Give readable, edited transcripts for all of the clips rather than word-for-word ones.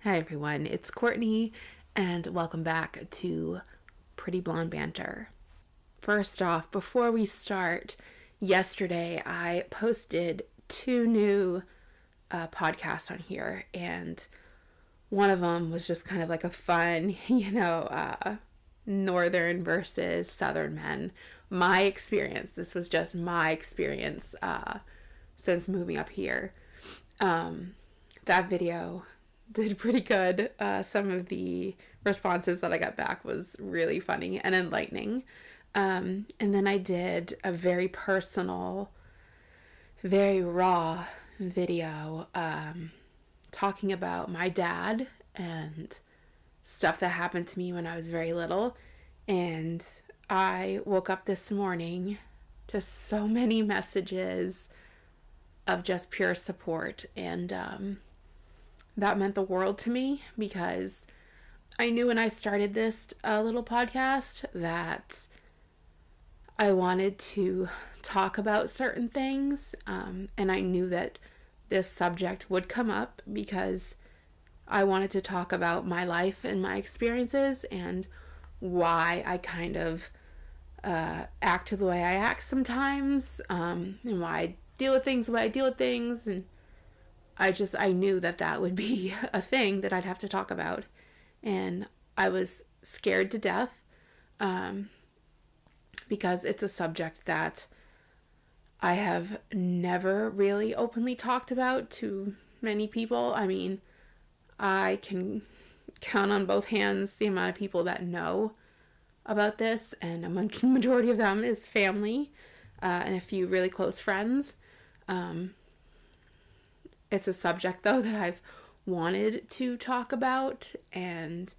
Hi everyone, it's Courtney, and welcome back to Pretty Blonde Banter. First off, before we start, yesterday I posted two new podcasts on here, and one of them was just kind of like a fun, northern versus southern men. My experience, this was just my experience since moving up here. That video did pretty good. Some of the responses that I got back was really funny and enlightening. And then I did a very personal, very raw video talking about my dad and stuff that happened to me when I was very little. And I woke up this morning to so many messages of just pure support, and that meant the world to me, because I knew when I started this little podcast that I wanted to talk about certain things, and I knew that this subject would come up because I wanted to talk about my life and my experiences and why I kind of act the way I act sometimes, and why I deal with things the way I deal with things. And I knew that would be a thing that I'd have to talk about. And I was scared to death because it's a subject that I have never really openly talked about to many people. I mean, I can count on both hands the amount of people that know about this, and a majority of them is family and a few really close friends. It's a subject, though, that I've wanted to talk about and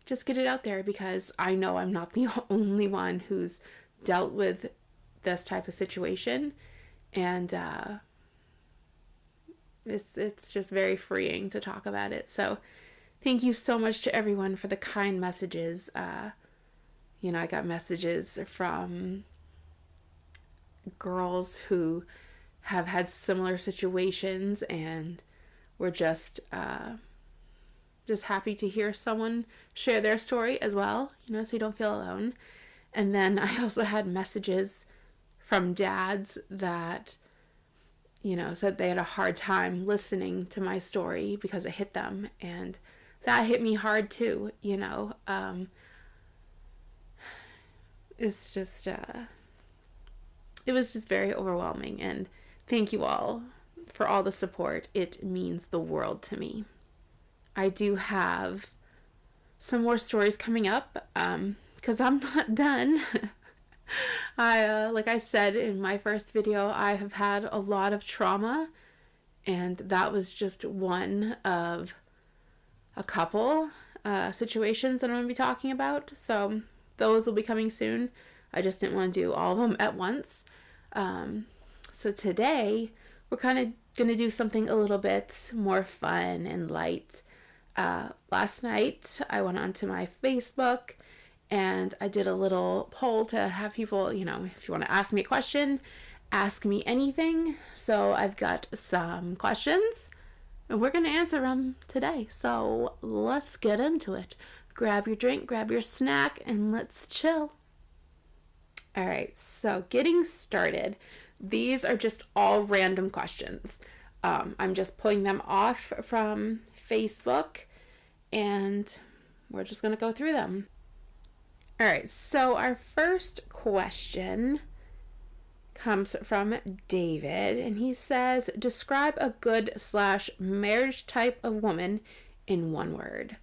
just get it out there, because I know I'm not the only one who's dealt with this type of situation. And it's just very freeing to talk about it. So thank you so much to everyone for the kind messages. I got messages from girls who have had similar situations, and we're just happy to hear someone share their story as well, so you don't feel alone. And then I also had messages from dads that, said they had a hard time listening to my story because it hit them, and that hit me hard too. It's just it was just very overwhelming, and thank you all for all the support. It means the world to me. I do have some more stories coming up because I'm not done. Like I said in my first video, I have had a lot of trauma, and that was just one of a couple situations that I'm going to be talking about. So those will be coming soon. I just didn't want to do all of them at once. So today we're kind of going to do something a little bit more fun and light. Last night I went onto my Facebook and I did a little poll to have people, if you want to ask me a question, ask me anything. So I've got some questions and we're going to answer them today. So let's get into it. Grab your drink, grab your snack, and let's chill. All right, so getting started. These are just all random questions. I'm just pulling them off from Facebook, and we're just going to go through them. All right, so our first question comes from David, and he says, describe a good/marriage type of woman in one word.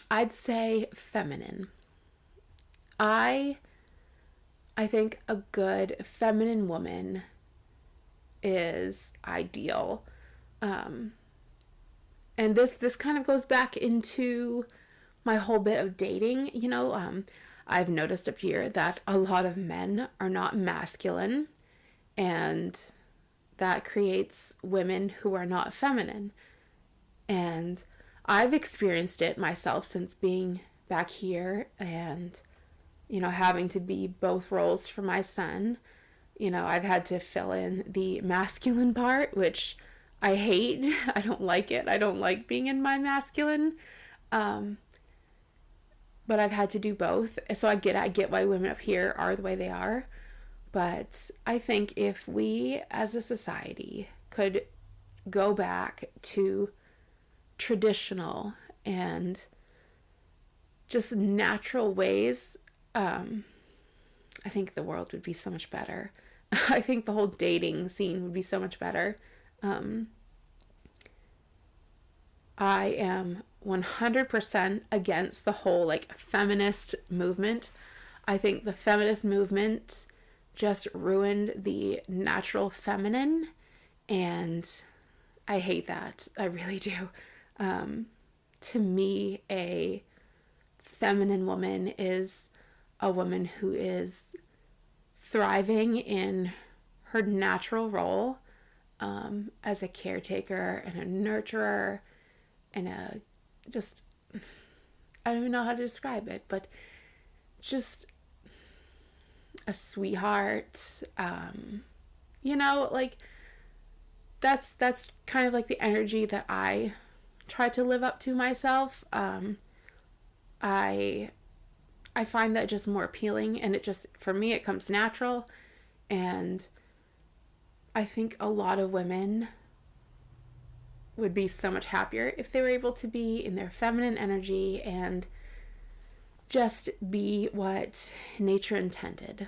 I'd say feminine. I think a good feminine woman is ideal. And this kind of goes back into my whole bit of dating. I've noticed up here that a lot of men are not masculine, and that creates women who are not feminine. And I've experienced it myself since being back here and, having to be both roles for my son. I've had to fill in the masculine part, which I hate. I don't like it. I don't like being in my masculine. Um, but I've had to do both. So I get why women up here are the way they are. But I think if we as a society could go back to traditional and just natural ways, I think the world would be so much better. I think the whole dating scene would be so much better. Um, I am 100% against the whole like feminist movement. I think the feminist movement just ruined the natural feminine, and I hate that. I really do. Um, to me, a feminine woman is a woman who is thriving in her natural role, as a caretaker and a nurturer and a just, I don't even know how to describe it, but just a sweetheart. Like that's kind of like the energy that I try to live up to myself. I I find that just more appealing, and it just, for me, it comes natural. And I think a lot of women would be so much happier if they were able to be in their feminine energy and just be what nature intended.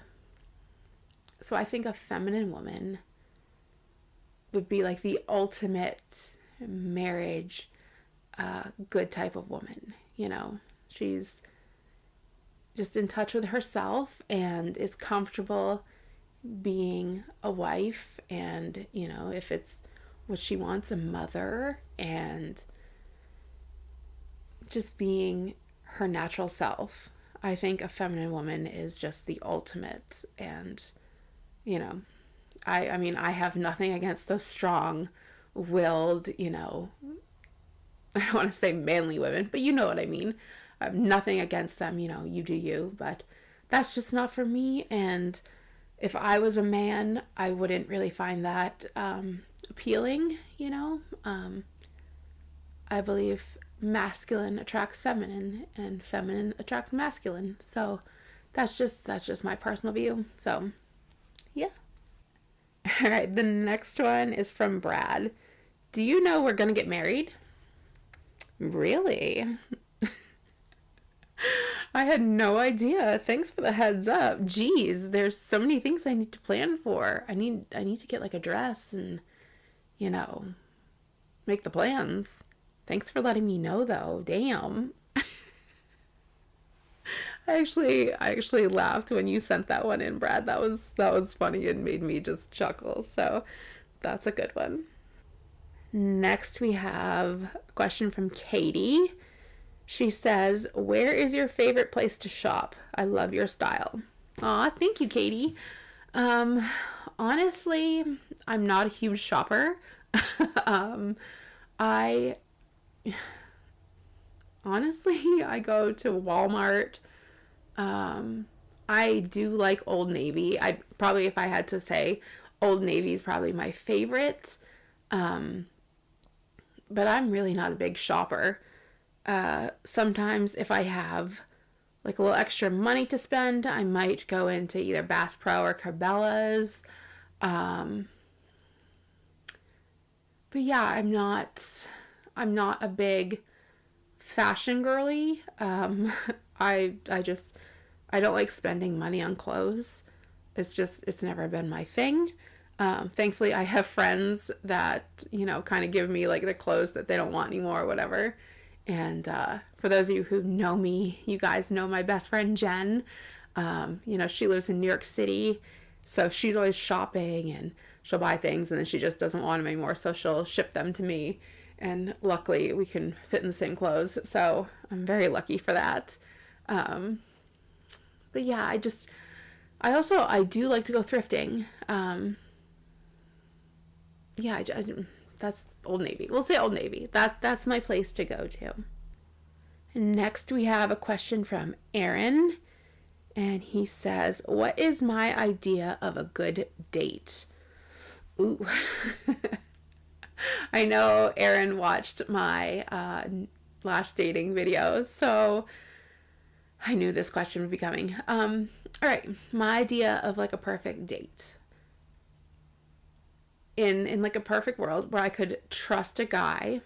So I think a feminine woman would be like the ultimate marriage, good type of woman. She's just in touch with herself and is comfortable being a wife, and if it's what she wants, a mother, and just being her natural self. I think a feminine woman is just the ultimate. And you know I mean, I have nothing against those strong willed, I don't want to say manly women, but you know what I mean. I have nothing against them. You do you, but that's just not for me. And if I was a man, I wouldn't really find that appealing. I believe masculine attracts feminine, and feminine attracts masculine. So that's just my personal view. So yeah. All right. The next one is from Brad. Do you know we're gonna get married? Really? I had no idea. Thanks for the heads up. Geez, there's so many things I need to plan for. I need to get like a dress and, you know, make the plans. Thanks for letting me know though. Damn. I actually laughed when you sent that one in, Brad. That was funny and made me just chuckle. So, that's a good one. Next we have a question from Katie. She says, "Where is your favorite place to shop? I love your style." Aw, thank you, Katie. Um, Honestly, I'm not a huge shopper. um, I I go to Walmart. Um, I do like Old Navy. I probably, if I had to say, Old Navy is probably my favorite. Um, but I'm really not a big shopper. Sometimes if I have like a little extra money to spend, I might go into either Bass Pro or Cabela's. Um, but yeah, I'm not a big fashion girly. I don't like spending money on clothes. It's never been my thing. Thankfully, I have friends that kind of give me like the clothes that they don't want anymore or whatever. And for those of you who know me, you guys know my best friend Jen. She lives in New York City, so she's always shopping and she'll buy things and then she just doesn't want them anymore, so she'll ship them to me. And luckily, we can fit in the same clothes, so I'm very lucky for that. Um, but yeah, I do like to go thrifting. Yeah, that's Old Navy. We'll say Old Navy. That's my place to go to. Next, we have a question from Aaron. And he says, "What is my idea of a good date?" Ooh. I know Aaron watched my last dating videos, so I knew this question would be coming. All right, my idea of like a perfect date. In like a perfect world where I could trust a guy,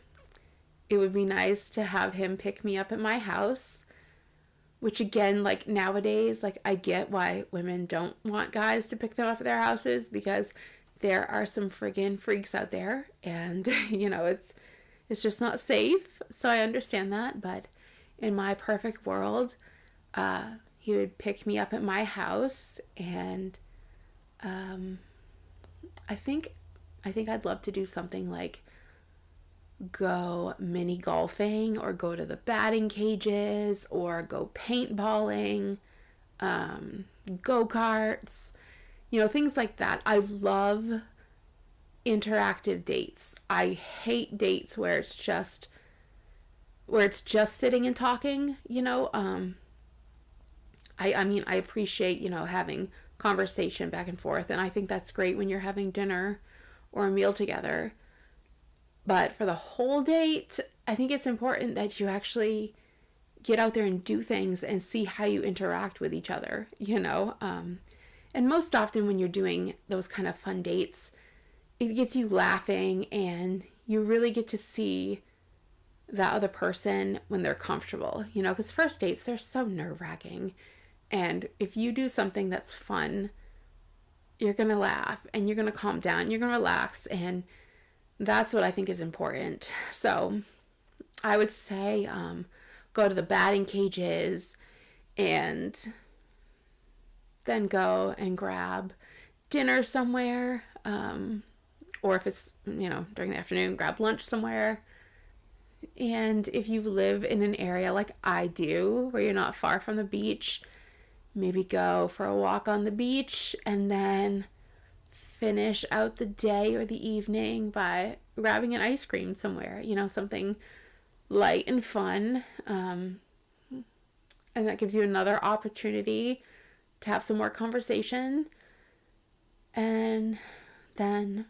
it would be nice to have him pick me up at my house, which again, like nowadays, like I get why women don't want guys to pick them up at their houses, because there are some friggin' freaks out there, and it's just not safe. So I understand that, but in my perfect world, he would pick me up at my house, and I think I'd love to do something like go mini golfing, or go to the batting cages, or go paintballing, go-karts, things like that. I love interactive dates. I hate dates where it's just sitting and talking. I mean, I appreciate, having conversation back and forth, and I think that's great when you're having dinner or a meal together. But for the whole date, I think it's important that you actually get out there and do things and see how you interact with each other, And most often when you're doing those kind of fun dates, it gets you laughing, and you really get to see that other person when they're comfortable, because first dates, they're so nerve-wracking. And if you do something that's fun, you're going to laugh, and you're going to calm down, you're going to relax, and that's what I think is important. So I would say go to the batting cages, and then go and grab dinner somewhere. Or if it's, during the afternoon, grab lunch somewhere. And if you live in an area like I do, where you're not far from the beach, maybe go for a walk on the beach, and then finish out the day or the evening by grabbing an ice cream somewhere, something light and fun. And that gives you another opportunity to have some more conversation. And then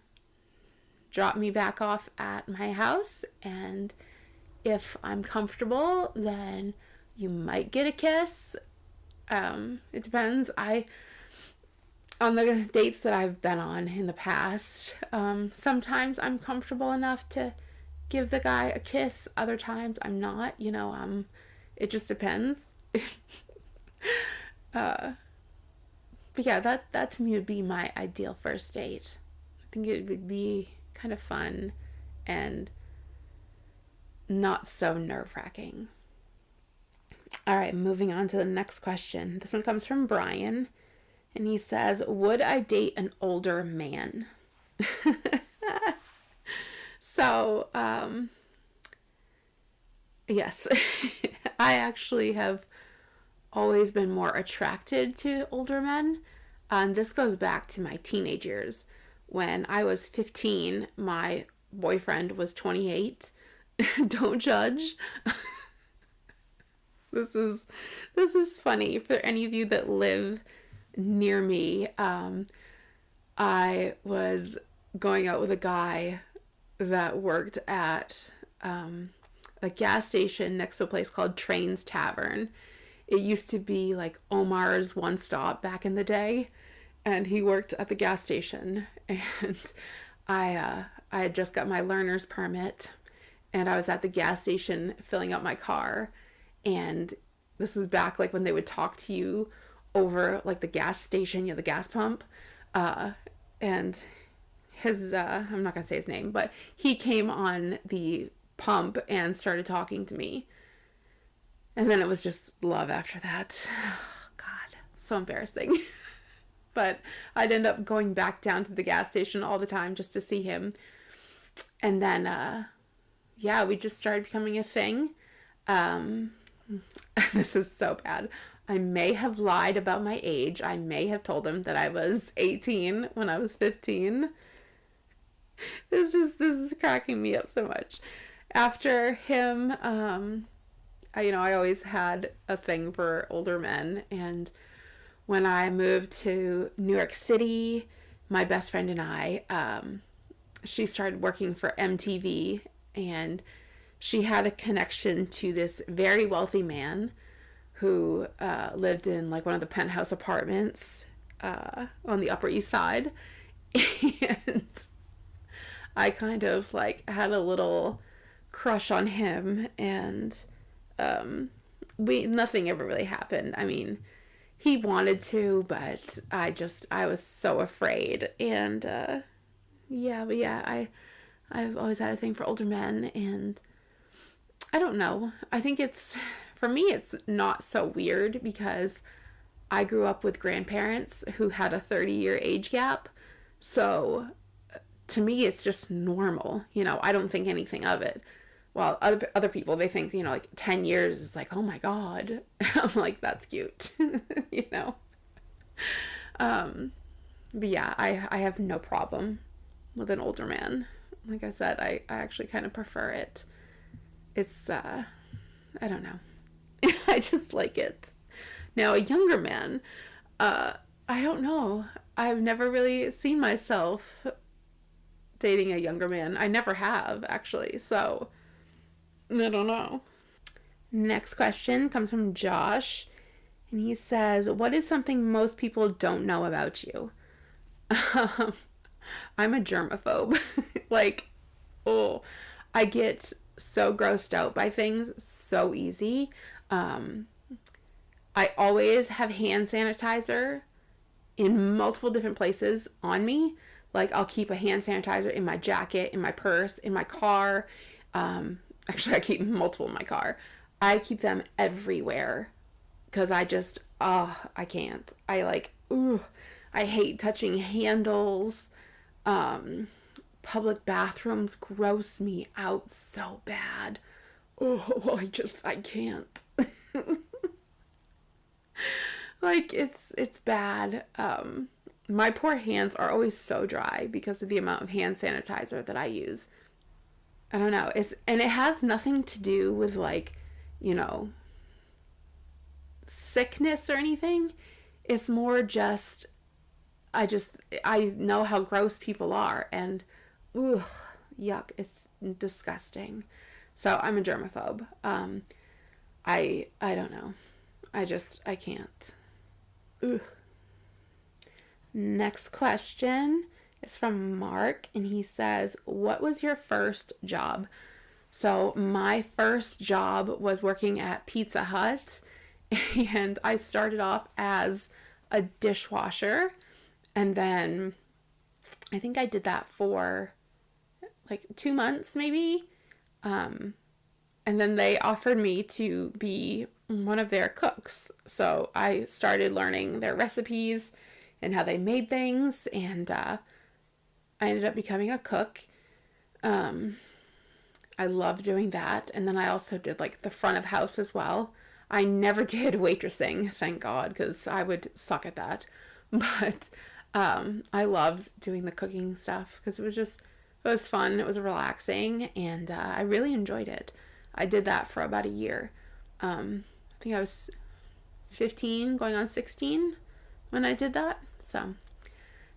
drop me back off at my house, and if I'm comfortable, then you might get a kiss. It depends. On the dates that I've been on in the past, sometimes I'm comfortable enough to give the guy a kiss. Other times I'm not. It just depends. But yeah, that to me would be my ideal first date. I think it would be kind of fun and not so nerve-wracking. All right, moving on to the next question. This one comes from Brian, and he says, "Would I date an older man?" So, yes, I actually have always been more attracted to older men. This goes back to my teenage years. When I was 15, my boyfriend was 28. Don't judge. This is funny for any of you that live near me. I was going out with a guy that worked at a gas station next to a place called Trains Tavern. It used to be like Omar's One Stop back in the day, and he worked at the gas station. And I had just got my learner's permit, and I was at the gas station filling up my car. And this was back like when they would talk to you over like the gas station, the gas pump. And his, I'm not going to say his name, but he came on the pump and started talking to me. And then it was just love after that. Oh, God, so embarrassing. But I'd end up going back down to the gas station all the time just to see him. And then, we just started becoming a thing. This is so bad. I may have lied about my age. I may have told him that I was 18 when I was 15. This is cracking me up so much. After him, I always had a thing for older men, and when I moved to New York City, my best friend and I, she started working for MTV, and she had a connection to this very wealthy man who lived in like one of the penthouse apartments on the Upper East Side. And I kind of like had a little crush on him, and we nothing ever really happened. I mean, he wanted to, but I was so afraid. And yeah, but yeah, I've always had a thing for older men, and I don't know. I think it's for me it's not so weird because I grew up with grandparents who had a 30-year age gap. So to me it's just normal. I don't think anything of it. Well, other people, they think, like 10 years is like, oh my God. I'm like, that's cute. you know? Um, but yeah, I have no problem with an older man. Like I said, I actually kind of prefer it. It's, I don't know. I just like it. Now, a younger man, uh, I don't know. I've never really seen myself dating a younger man. I never have, actually. So, I don't know. Next question comes from Josh, and he says, what is something most people don't know about you? Um, I'm a germaphobe. like, oh, I get so grossed out by things so easy. Um, I always have hand sanitizer in multiple different places on me. Like, I'll keep a hand sanitizer in my jacket, in my purse, in my car. Actually, I keep multiple in my car. I keep them everywhere because I can't. I hate touching handles. Um, Public bathrooms gross me out so bad. Oh, I can't. Like it's bad. My poor hands are always so dry because of the amount of hand sanitizer that I use. I don't know. It has nothing to do with like, you know, sickness or anything. It's more just I know how gross people are, and ugh, yuck, it's disgusting. So I'm a germaphobe. I don't know. I can't. Ugh. Next question is from Mark, and he says, "What was your first job?" So my first job was working at Pizza Hut, and I started off as a dishwasher, and then I think I did that for like 2 months maybe. Um, and then they offered me to be one of their cooks. So I started learning their recipes and how they made things, and I ended up becoming a cook. Um, I love doing that. And then I also did like the front of house as well. I never did waitressing, thank God, because I would suck at that. But I loved doing the cooking stuff because it was fun, it was relaxing, and I really enjoyed it. I did that for about a year. I think I was 15, going on 16 when I did that. So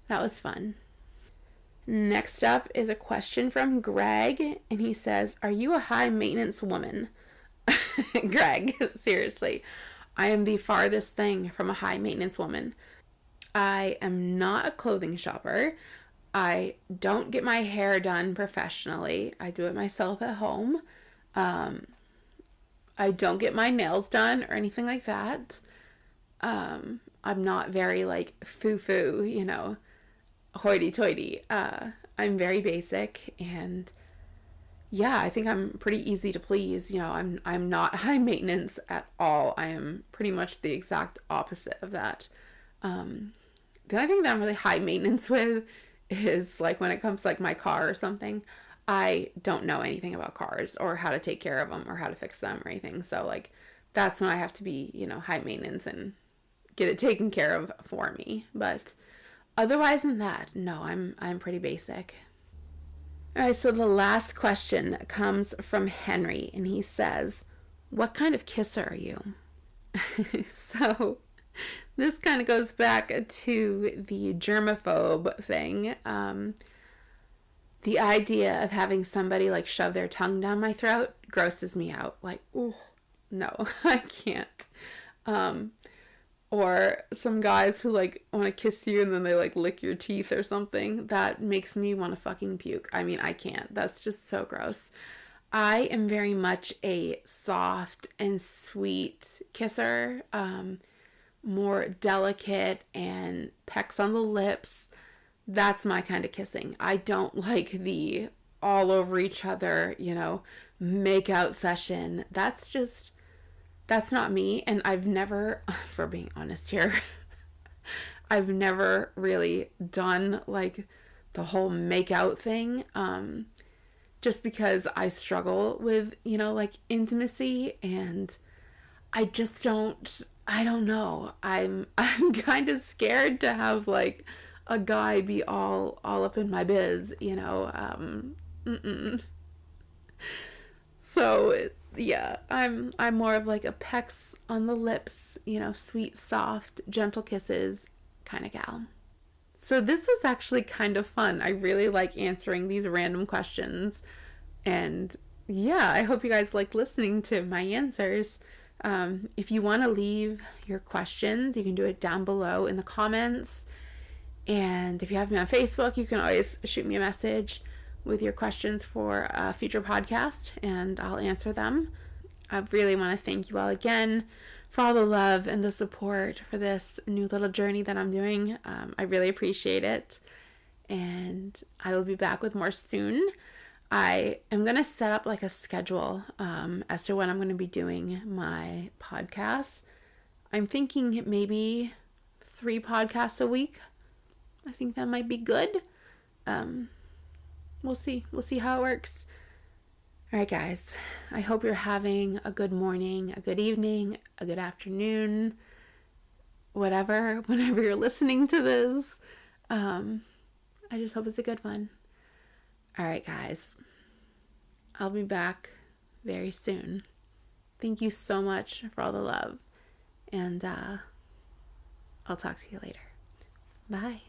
that was fun. Next up is a question from Greg, and he says, are you a high maintenance woman? Greg, seriously, I am the farthest thing from a high maintenance woman. I am not a clothing shopper. I don't get my hair done professionally. I do it myself at home. Um, I don't get my nails done or anything like that. I'm not very like foo foo, hoity toity. I'm very basic, and yeah, I think I'm pretty easy to please. I'm not high maintenance at all. I am pretty much the exact opposite of that. Um, the only thing that I'm really high maintenance with is like when it comes to like my car or something. I don't know anything about cars or how to take care of them or how to fix them or anything. So like that's when I have to be, high maintenance and get it taken care of for me. But otherwise than that, no, I'm pretty basic. All right, so the last question comes from Henry, and he says, "What kind of kisser are you?" So This kind of goes back to the germaphobe thing. The idea of having somebody like shove their tongue down my throat grosses me out. Like, ooh, no, I can't. Um, or some guys who like want to kiss you and then they like lick your teeth or something. That makes me want to fucking puke. I mean, I can't. That's just so gross. I am very much a soft and sweet kisser, more delicate and pecks on the lips. That's my kind of kissing. I don't like the all over each other, make out session. That's not me. And I've never, for being honest here, I've never really done like the whole make out thing. Just because I struggle with, like intimacy, and I don't know. I'm kind of scared to have like a guy be all up in my biz. Mm-mm. So yeah, I'm more of like a pecks on the lips, sweet, soft, gentle kisses kind of gal. So this was actually kind of fun. I really like answering these random questions. And yeah, I hope you guys like listening to my answers. If you want to leave your questions, you can do it down below in the comments. And if you have me on Facebook, you can always shoot me a message with your questions for a future podcast, and I'll answer them. I really want to thank you all again for all the love and the support for this new little journey that I'm doing. I really appreciate it, and I will be back with more soon. I am going to set up like a schedule as to when I'm going to be doing my podcasts. I'm thinking maybe 3 podcasts a week. I think that might be good. We'll see. We'll see how it works. All right, guys. I hope you're having a good morning, a good evening, a good afternoon, whatever, whenever you're listening to this. I just hope it's a good one. All right, guys. I'll be back very soon. Thank you so much for all the love. And I'll talk to you later. Bye.